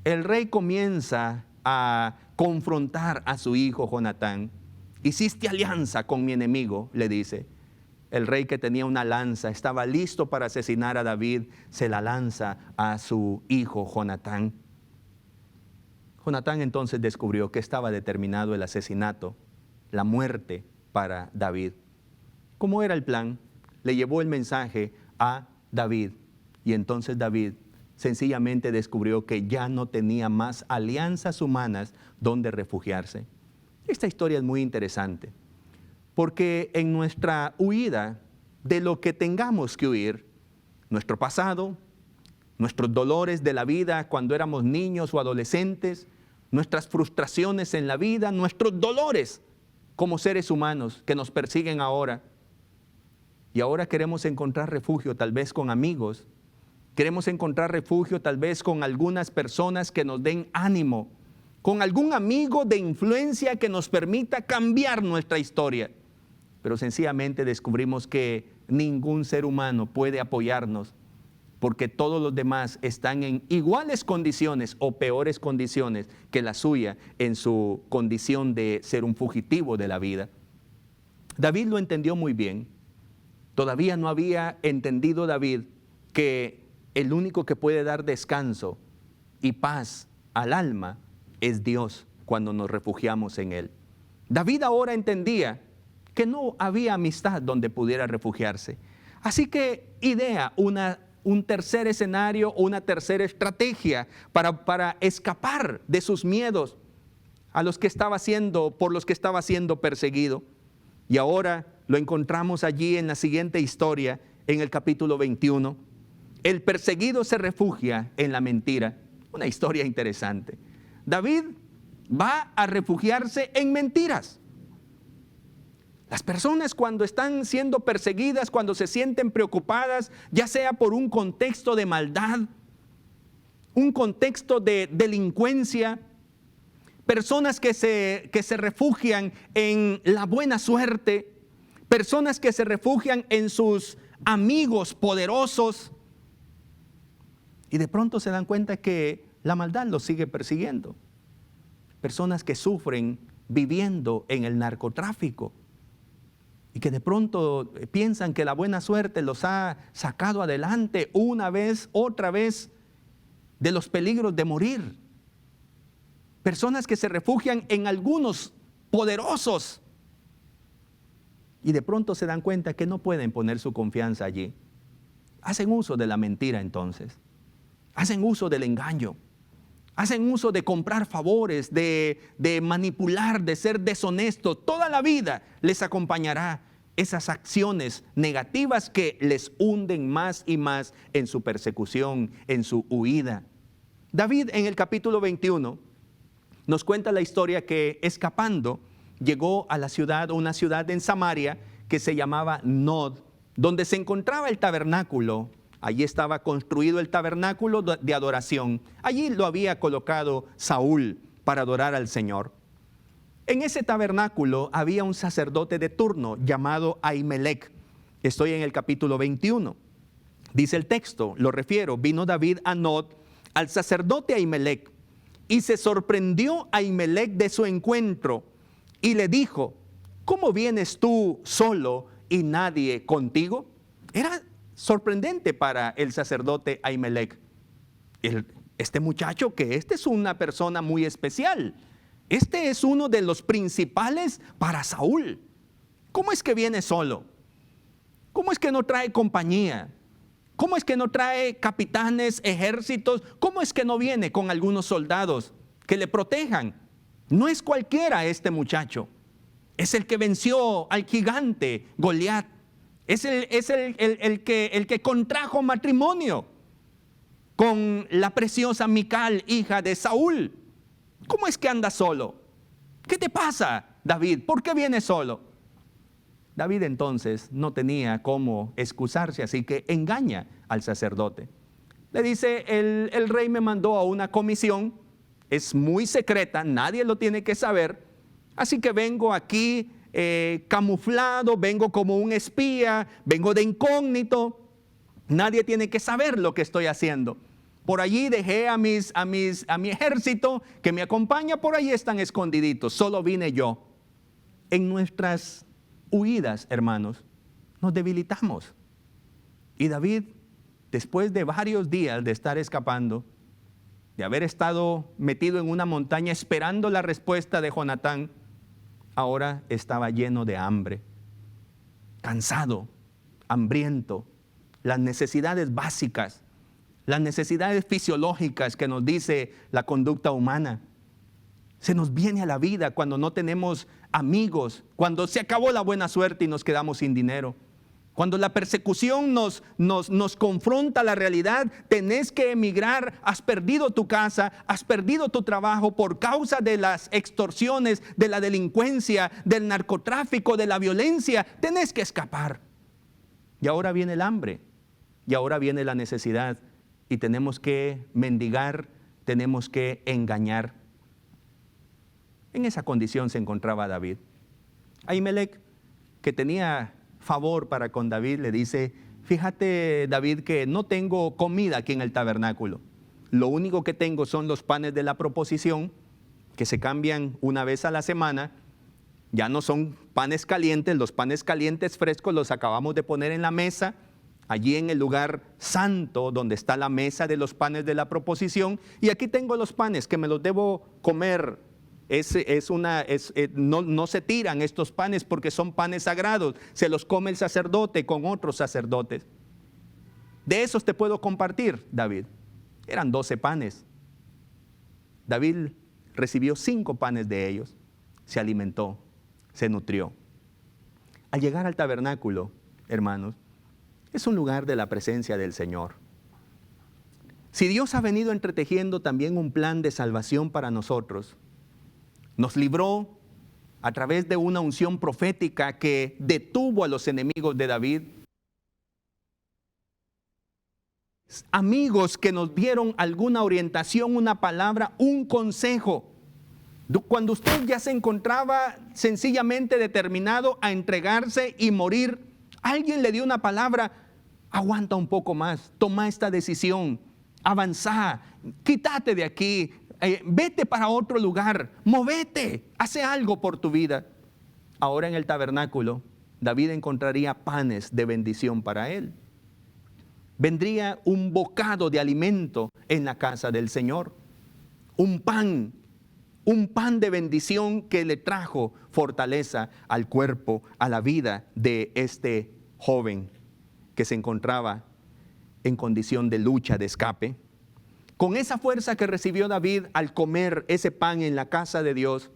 El rey comienza a confrontar a su hijo Jonatán. Hiciste alianza con mi enemigo, le dice. El rey, que tenía una lanza, estaba listo para asesinar a David, se la lanza a su hijo Jonatán. Jonatán entonces descubrió que estaba determinado el asesinato, la muerte para David. ¿Cómo era el plan? Le llevó el mensaje a David. Y entonces David sencillamente descubrió que ya no tenía más alianzas humanas donde refugiarse. Esta historia es muy interesante, porque en nuestra huida de lo que tengamos que huir, nuestro pasado, nuestros dolores de la vida cuando éramos niños o adolescentes, nuestras frustraciones en la vida, nuestros dolores como seres humanos que nos persiguen ahora. Y ahora queremos encontrar refugio tal vez con amigos, queremos encontrar refugio tal vez con algunas personas que nos den ánimo, con algún amigo de influencia que nos permita cambiar nuestra historia. Pero sencillamente descubrimos que ningún ser humano puede apoyarnos, porque todos los demás están en iguales condiciones o peores condiciones que la suya en su condición de ser un fugitivo de la vida. David lo entendió muy bien. Todavía no había entendido David que el único que puede dar descanso y paz al alma es Dios cuando nos refugiamos en Él. David ahora entendía que no había amistad donde pudiera refugiarse. Así que idea un tercer escenario, una tercera estrategia para escapar de sus miedos por los que estaba siendo perseguido. Y ahora lo encontramos allí en la siguiente historia, en el capítulo 21. El perseguido se refugia en la mentira. Una historia interesante. David va a refugiarse en mentiras. Las personas, cuando están siendo perseguidas, cuando se sienten preocupadas, ya sea por un contexto de maldad, un contexto de delincuencia, personas que se refugian en la buena suerte, personas que se refugian en sus amigos poderosos, y de pronto se dan cuenta que la maldad los sigue persiguiendo. Personas que sufren viviendo en el narcotráfico y que de pronto piensan que la buena suerte los ha sacado adelante una vez, otra vez, de los peligros de morir. Personas que se refugian en algunos poderosos y de pronto se dan cuenta que no pueden poner su confianza allí. Hacen uso de la mentira entonces. Hacen uso del engaño. Hacen uso de comprar favores, de manipular, de ser deshonestos. Toda la vida les acompañará esas acciones negativas que les hunden más y más en su persecución, en su huida. David, en el capítulo 21, nos cuenta la historia que, escapando, llegó a la ciudad, una ciudad en Samaria que se llamaba Nod, donde se encontraba el tabernáculo. Allí estaba construido el tabernáculo de adoración. Allí lo había colocado Saúl para adorar al Señor. En ese tabernáculo había un sacerdote de turno llamado Ahimelech. Estoy en el capítulo 21. Dice el texto, lo refiero, vino David a Nob, al sacerdote Ahimelech, y se sorprendió Ahimelech de su encuentro, y le dijo, ¿cómo vienes tú solo y nadie contigo? Era sorprendente para el sacerdote Ahimelech. Este muchacho, que este es una persona muy especial, este es uno de los principales para Saúl. ¿Cómo es que viene solo? ¿Cómo es que no trae compañía? ¿Cómo es que no trae capitanes, ejércitos? ¿Cómo es que no viene con algunos soldados que le protejan? No es cualquiera este muchacho. Es el que venció al gigante Goliat. Es el que contrajo matrimonio con la preciosa Mical, hija de Saúl. ¿Cómo es que anda solo? ¿Qué te pasa, David? ¿Por qué vienes solo? David entonces no tenía cómo excusarse, así que engaña al sacerdote. Le dice, el rey me mandó a una comisión, es muy secreta, nadie lo tiene que saber, así que vengo aquí camuflado, vengo como un espía, vengo de incógnito, nadie tiene que saber lo que estoy haciendo. Por allí dejé a mi ejército que me acompaña, por allí están escondiditos, solo vine yo. En nuestras huidas, hermanos, nos debilitamos. Y David, después de varios días de estar escapando, de haber estado metido en una montaña esperando la respuesta de Jonatán, ahora estaba lleno de hambre, cansado, hambriento, las necesidades básicas, las necesidades fisiológicas que nos dice la conducta humana. Se nos viene a la vida cuando no tenemos amigos, cuando se acabó la buena suerte y nos quedamos sin dinero. Cuando la persecución nos confronta a la realidad, tenés que emigrar, has perdido tu casa, has perdido tu trabajo por causa de las extorsiones, de la delincuencia, del narcotráfico, de la violencia, tenés que escapar. Y ahora viene el hambre, y ahora viene la necesidad, y tenemos que mendigar, tenemos que engañar. En esa condición se encontraba David. Ahimelech, que tenía favor para con David, le dice, fíjate, David, que no tengo comida aquí en el tabernáculo. Lo único que tengo son los panes de la proposición, que se cambian una vez a la semana. Ya no son panes calientes, los panes calientes frescos los acabamos de poner en la mesa, allí en el lugar santo donde está la mesa de los panes de la proposición. Y aquí tengo los panes que me los debo comer. No se tiran estos panes porque son panes sagrados, se los come el sacerdote con otros sacerdotes. De esos te puedo compartir, David. Eran 12 panes. David recibió 5 panes de ellos, se alimentó, se nutrió. Al llegar al tabernáculo, hermanos, es un lugar de la presencia del Señor. Si Dios ha venido entretejiendo también un plan de salvación para nosotros, nos libró a través de una unción profética que detuvo a los enemigos de David. Amigos que nos dieron alguna orientación, una palabra, un consejo. Cuando usted ya se encontraba sencillamente determinado a entregarse y morir, alguien le dio una palabra, aguanta un poco más, toma esta decisión, avanza, quítate de aquí. Vete para otro lugar, movete, hace algo por tu vida. Ahora en el tabernáculo, David encontraría panes de bendición para él. Vendría un bocado de alimento en la casa del Señor. Un pan de bendición que le trajo fortaleza al cuerpo, a la vida de este joven que se encontraba en condición de lucha, de escape. Con esa fuerza que recibió David al comer ese pan en la casa de Dios,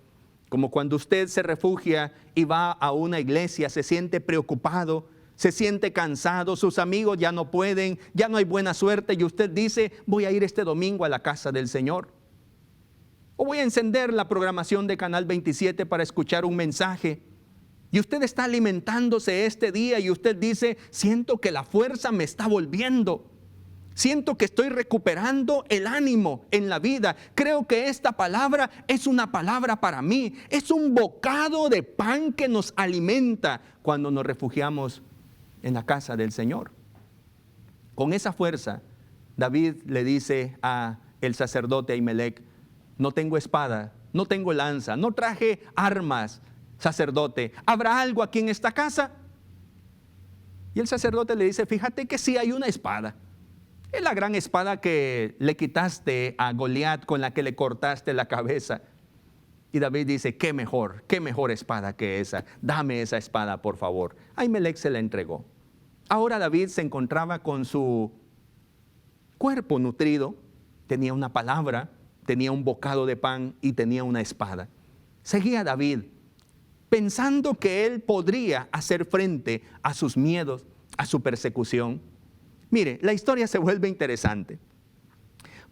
como cuando usted se refugia y va a una iglesia, se siente preocupado, se siente cansado, sus amigos ya no pueden, ya no hay buena suerte y usted dice, voy a ir este domingo a la casa del Señor. O voy a encender la programación de Canal 27 para escuchar un mensaje. Y usted está alimentándose este día y usted dice, siento que la fuerza me está volviendo. Siento que estoy recuperando el ánimo en la vida. Creo que esta palabra es una palabra para mí. Es un bocado de pan que nos alimenta cuando nos refugiamos en la casa del Señor. Con esa fuerza, David le dice a el sacerdote Ahimelech: no tengo espada, no tengo lanza, no traje armas, sacerdote. ¿Habrá algo aquí en esta casa? Y el sacerdote le dice: fíjate que sí hay una espada. Es la gran espada que le quitaste a Goliat, con la que le cortaste la cabeza. Y David dice: qué mejor espada que esa. Dame esa espada, por favor. Ahimelech se la entregó. Ahora David se encontraba con su cuerpo nutrido. Tenía una palabra, tenía un bocado de pan y tenía una espada. Seguía David pensando que él podría hacer frente a sus miedos, a su persecución. Mire, la historia se vuelve interesante,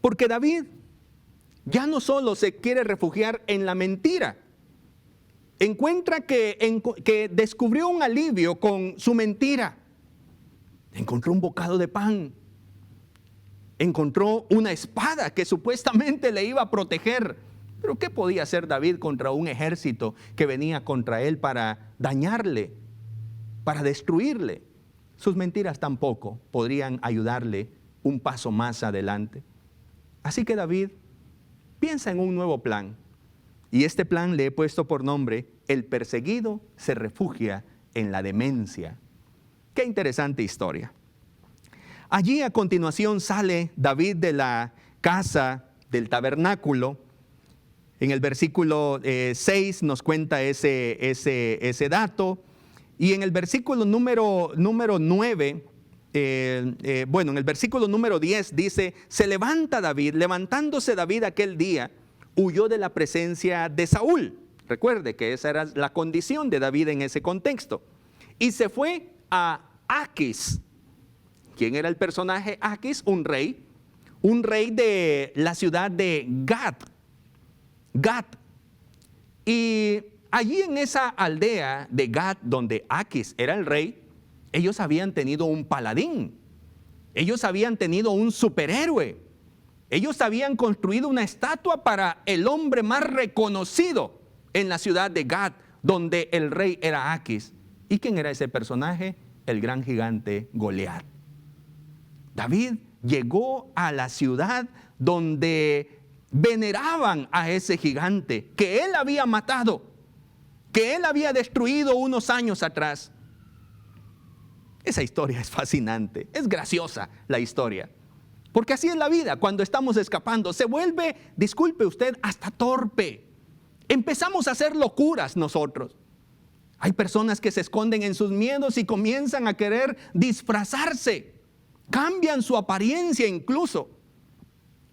porque David ya no solo se quiere refugiar en la mentira, encuentra que descubrió un alivio con su mentira. Encontró un bocado de pan, encontró una espada que supuestamente le iba a proteger. Pero ¿qué podía hacer David contra un ejército que venía contra él para dañarle, para destruirle? Sus mentiras tampoco podrían ayudarle un paso más adelante. Así que David piensa en un nuevo plan. Y este plan le he puesto por nombre: el perseguido se refugia en la demencia. Qué interesante historia. Allí a continuación sale David de la casa del tabernáculo. En el versículo 6 nos cuenta ese dato. Y en el versículo número 9, en el versículo número 10 dice: se levanta David, levantándose David aquel día, huyó de la presencia de Saúl. Recuerde que esa era la condición de David en ese contexto. Y se fue a Aquis. ¿Quién era el personaje Aquis? Un rey de la ciudad de Gat. Y allí en esa aldea de Gat, donde Aquis era el rey, ellos habían tenido un paladín. Ellos habían tenido un superhéroe. Ellos habían construido una estatua para el hombre más reconocido en la ciudad de Gat, donde el rey era Aquis. ¿Y quién era ese personaje? El gran gigante Goliat. David llegó a la ciudad donde veneraban a ese gigante que él había matado, que él había destruido unos años atrás. Esa historia es fascinante, es graciosa la historia, porque así es la vida. Cuando estamos escapando se vuelve, disculpe usted, hasta torpe. Empezamos a hacer locuras nosotros. Hay personas que se esconden en sus miedos y comienzan a querer disfrazarse, cambian su apariencia incluso.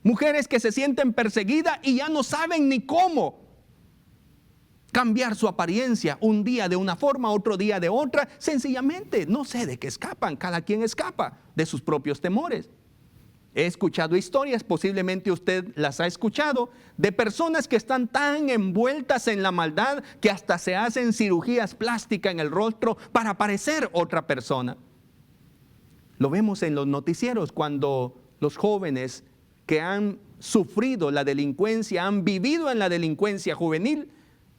Mujeres que se sienten perseguidas y ya no saben ni cómo cambiar su apariencia, un día de una forma, otro día de otra. Sencillamente no sé de qué escapan. Cada quien escapa de sus propios temores. He escuchado historias, posiblemente usted las ha escuchado, de personas que están tan envueltas en la maldad que hasta se hacen cirugías plásticas en el rostro para parecer otra persona. Lo vemos en los noticieros cuando los jóvenes que han sufrido la delincuencia, han vivido en la delincuencia juvenil,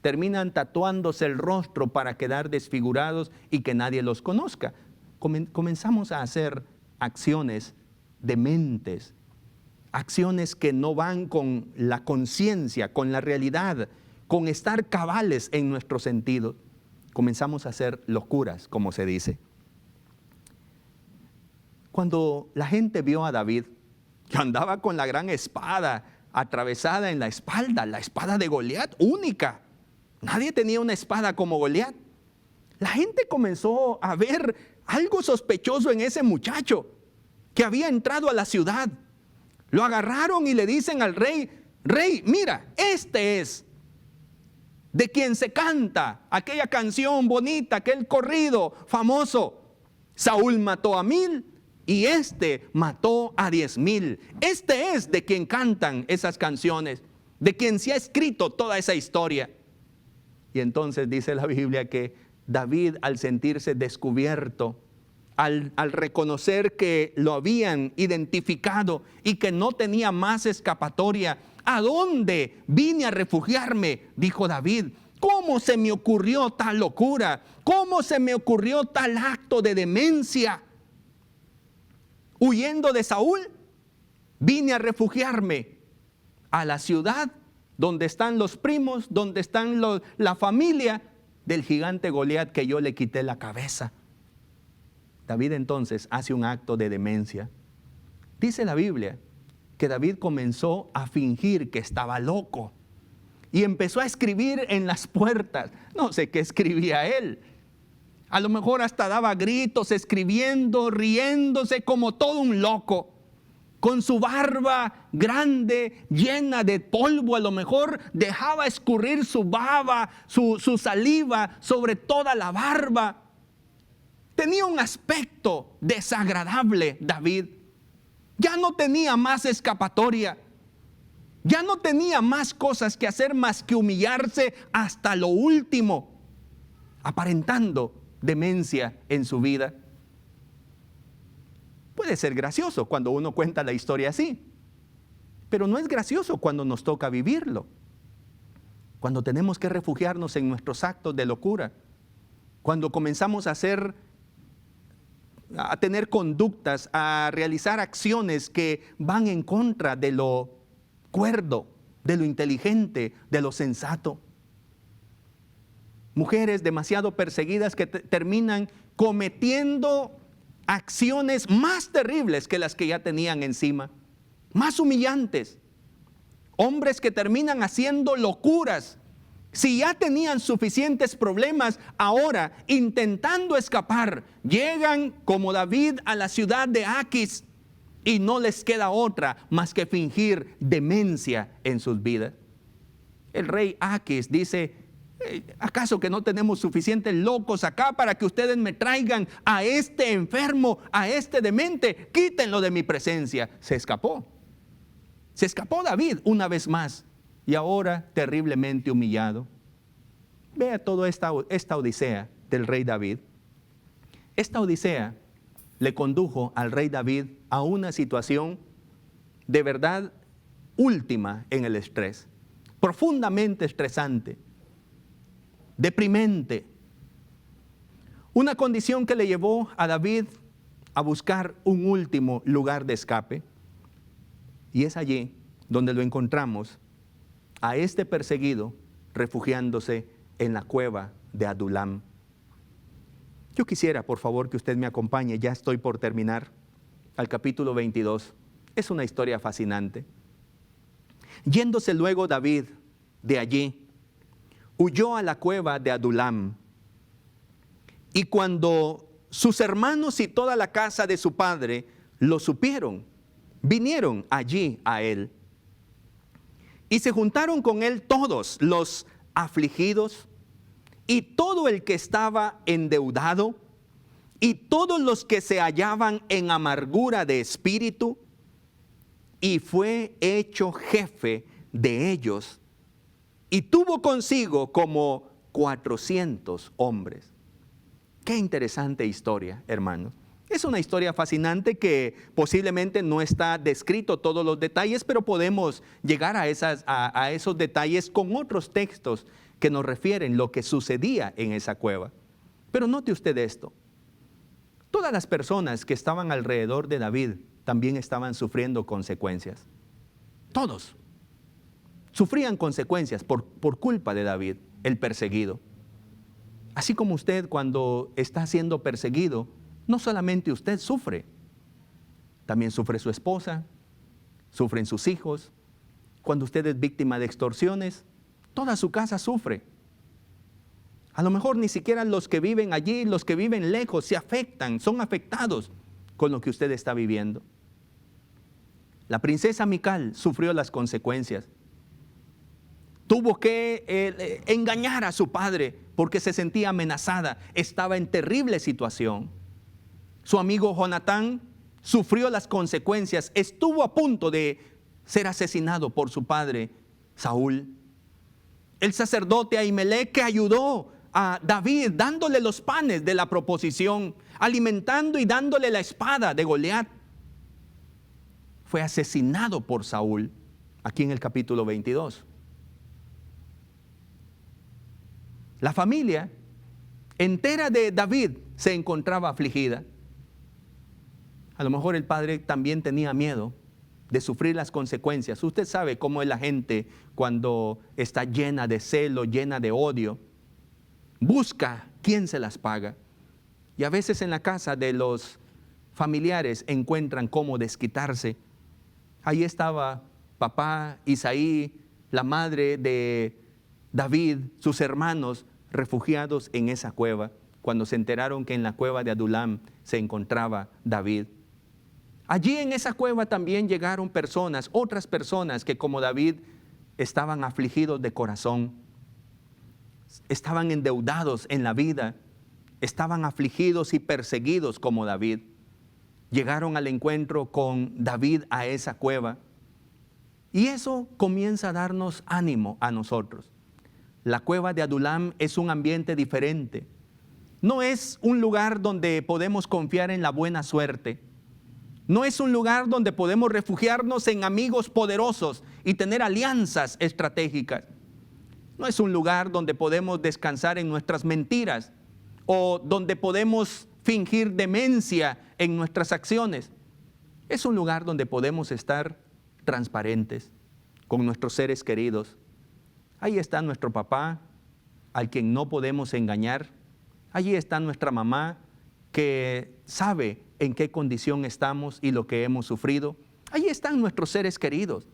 terminan tatuándose el rostro para quedar desfigurados y que nadie los conozca. Comenzamos a hacer acciones dementes, acciones que no van con la conciencia, con la realidad, con estar cabales en nuestro sentido. Comenzamos a hacer locuras, como se dice. Cuando la gente vio a David, que andaba con la gran espada atravesada en la espada de Goliat, única. Nadie tenía una espada como Goliat. La gente comenzó a ver algo sospechoso en ese muchacho que había entrado a la ciudad. Lo agarraron y le dicen al rey: rey, mira, este es de quien se canta aquella canción bonita, aquel corrido famoso. Saúl mató a 1000 y este mató a 10,000. Este es de quien cantan esas canciones, de quien se ha escrito toda esa historia. Y entonces dice la Biblia que David, al sentirse descubierto, al reconocer que lo habían identificado y que no tenía más escapatoria. ¿A dónde vine a refugiarme?, dijo David. ¿Cómo se me ocurrió tal locura? ¿Cómo se me ocurrió tal acto de demencia? Huyendo de Saúl, vine a refugiarme a la ciudad donde están los primos, donde están la familia del gigante Goliat, que yo le quité la cabeza. David entonces hace un acto de demencia. Dice la Biblia que David comenzó a fingir que estaba loco y empezó a escribir en las puertas. No sé qué escribía él. A lo mejor hasta daba gritos, escribiendo, riéndose como todo un loco. Con su barba grande, llena de polvo, a lo mejor dejaba escurrir su baba, su saliva sobre toda la barba. Tenía un aspecto desagradable David. Ya no tenía más escapatoria. Ya no tenía más cosas que hacer más que humillarse hasta lo último, aparentando demencia en su vida. Puede ser gracioso cuando uno cuenta la historia así, pero no es gracioso cuando nos toca vivirlo. Cuando tenemos que refugiarnos en nuestros actos de locura, cuando comenzamos a tener conductas, a realizar acciones que van en contra de lo cuerdo, de lo inteligente, de lo sensato. Mujeres demasiado perseguidas que terminan cometiendo acciones más terribles que las que ya tenían encima, más humillantes. Hombres que terminan haciendo locuras. Si ya tenían suficientes problemas, ahora intentando escapar, llegan como David a la ciudad de Aquis y no les queda otra más que fingir demencia en sus vidas. El rey Aquis dice: ¿acaso que no tenemos suficientes locos acá para que ustedes me traigan a este enfermo, a este demente? Quítenlo de mi presencia. Se escapó David una vez más, y ahora terriblemente humillado. Vea toda esta odisea del rey David. Esta odisea le condujo al rey David a una situación de verdad última en el estrés, profundamente estresante, deprimente. Una condición que le llevó a David a buscar un último lugar de escape. Y es allí donde lo encontramos a este perseguido refugiándose en la cueva de Adulam. Yo quisiera, por favor, que usted me acompañe, ya estoy por terminar, al capítulo 22. Es una historia fascinante. Yéndose luego David de allí, huyó a la cueva de Adulam. Y cuando sus hermanos y toda la casa de su padre lo supieron, vinieron allí a él. Y se juntaron con él todos los afligidos y todo el que estaba endeudado y todos los que se hallaban en amargura de espíritu, y fue hecho jefe de ellos, y tuvo consigo como 400 hombres. Qué interesante historia, hermanos. Es una historia fascinante que posiblemente no está descrito todos los detalles, pero podemos llegar a esos detalles con otros textos que nos refieren lo que sucedía en esa cueva. Pero note usted esto. Todas las personas que estaban alrededor de David también estaban sufriendo consecuencias. Todos sufrían consecuencias por culpa de David, el perseguido. Así como usted, cuando está siendo perseguido, no solamente usted sufre, también sufre su esposa, sufren sus hijos. Cuando usted es víctima de extorsiones, toda su casa sufre. A lo mejor ni siquiera los que viven allí, los que viven lejos, se afectan, son afectados con lo que usted está viviendo. La princesa Mical sufrió las consecuencias. Tuvo que engañar a su padre porque se sentía amenazada, estaba en terrible situación. Su amigo Jonatán sufrió las consecuencias, estuvo a punto de ser asesinado por su padre Saúl. El sacerdote Ahimelech, que ayudó a David dándole los panes de la proposición, alimentando y dándole la espada de Goliat, fue asesinado por Saúl, aquí en el capítulo 22. La familia entera de David se encontraba afligida. A lo mejor el padre también tenía miedo de sufrir las consecuencias. Usted sabe cómo es la gente cuando está llena de celo, llena de odio. Busca quién se las paga. Y a veces en la casa de los familiares encuentran cómo desquitarse. Ahí estaba papá, Isaí, la madre de David, sus hermanos refugiados en esa cueva, cuando se enteraron que en la cueva de Adulam se encontraba David. Allí en esa cueva también llegaron personas, otras personas que como David estaban afligidos de corazón, estaban endeudados en la vida, estaban afligidos y perseguidos como David. Llegaron al encuentro con David a esa cueva y eso comienza a darnos ánimo a nosotros. La cueva de Adulam es un ambiente diferente. No es un lugar donde podemos confiar en la buena suerte. No es un lugar donde podemos refugiarnos en amigos poderosos y tener alianzas estratégicas. No es un lugar donde podemos descansar en nuestras mentiras o donde podemos fingir demencia en nuestras acciones. Es un lugar donde podemos estar transparentes con nuestros seres queridos. Ahí está nuestro papá, al quien no podemos engañar. Allí está nuestra mamá, que sabe en qué condición estamos y lo que hemos sufrido. Allí están nuestros seres queridos.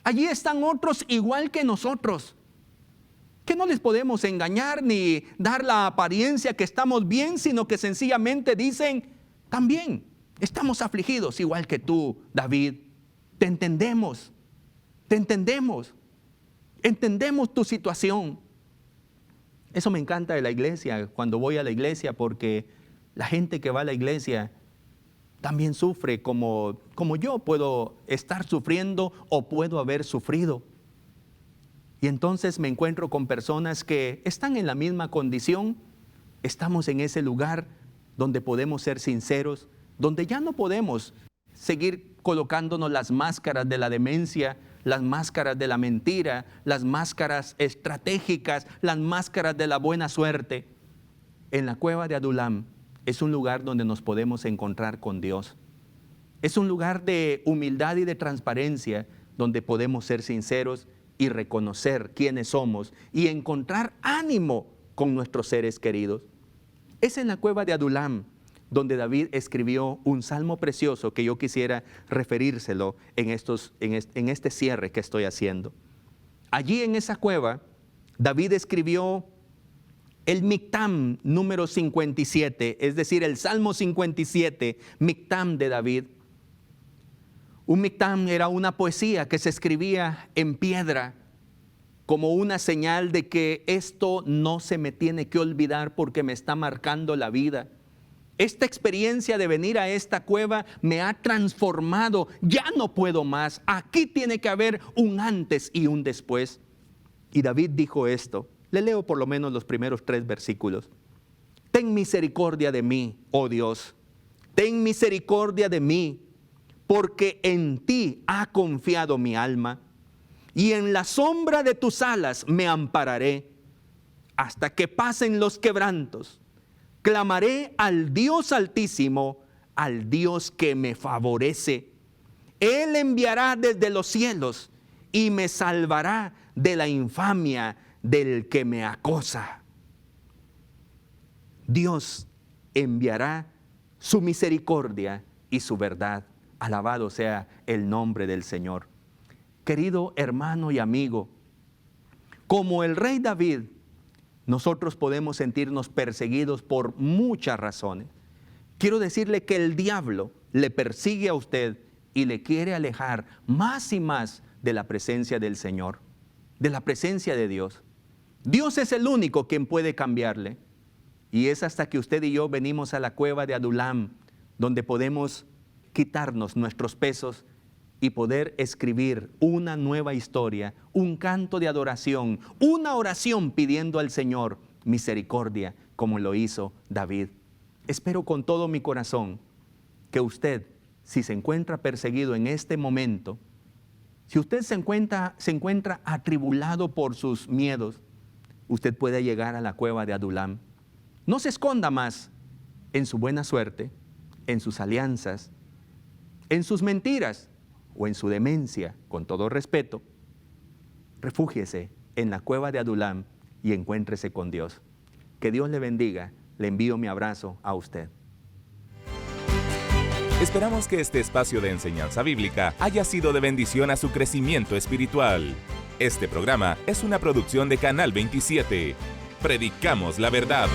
Allí están otros igual que nosotros, que no les podemos engañar ni dar la apariencia que estamos bien, sino que sencillamente dicen, también estamos afligidos igual que tú, David. Te entendemos, entendemos tu situación. Eso me encanta de la iglesia, cuando voy a la iglesia, porque la gente que va a la iglesia también sufre como yo puedo estar sufriendo o puedo haber sufrido. Y entonces me encuentro con personas que están en la misma condición. Estamos en ese lugar donde podemos ser sinceros, donde ya no podemos seguir colocándonos las máscaras de la demencia, las máscaras de la mentira, las máscaras estratégicas, las máscaras de la buena suerte. En la cueva de Adulam es un lugar donde nos podemos encontrar con Dios. Es un lugar de humildad y de transparencia donde podemos ser sinceros y reconocer quiénes somos y encontrar ánimo con nuestros seres queridos. Es en la cueva de Adulam donde David escribió un salmo precioso que yo quisiera referírselo en este cierre que estoy haciendo. Allí en esa cueva, David escribió el Mictam número 57, es decir, el Salmo 57, Mictam de David. Un Mictam era una poesía que se escribía en piedra como una señal de que esto no se me tiene que olvidar porque me está marcando la vida. Esta experiencia de venir a esta cueva me ha transformado, ya no puedo más. Aquí tiene que haber un antes y un después. Y David dijo esto. Le leo por lo menos los primeros 3 versículos. Ten misericordia de mí, oh Dios. Ten misericordia de mí, porque en ti ha confiado mi alma, y en la sombra de tus alas me ampararé, hasta que pasen los quebrantos. Clamaré al Dios Altísimo, al Dios que me favorece. Él enviará desde los cielos y me salvará de la infamia del que me acosa. Dios enviará su misericordia y su verdad. Alabado sea el nombre del Señor. Querido hermano y amigo, como el rey David, nosotros podemos sentirnos perseguidos por muchas razones. Quiero decirle que el diablo le persigue a usted y le quiere alejar más y más de la presencia del Señor, de la presencia de Dios. Dios es el único quien puede cambiarle. Y es hasta que usted y yo venimos a la cueva de Adulam, donde podemos quitarnos nuestros pesos y poder escribir una nueva historia, un canto de adoración, una oración pidiendo al Señor misericordia como lo hizo David. Espero con todo mi corazón que usted, si se encuentra perseguido en este momento, si usted se encuentra atribulado por sus miedos, usted puede llegar a la cueva de Adulam. No se esconda más en su buena suerte, en sus alianzas, en sus mentiras o en su demencia, con todo respeto. Refúgiese en la cueva de Adulam y encuéntrese con Dios. Que Dios le bendiga. Le envío mi abrazo a usted. Esperamos que este espacio de enseñanza bíblica haya sido de bendición a su crecimiento espiritual. Este programa es una producción de Canal 27. Predicamos la verdad.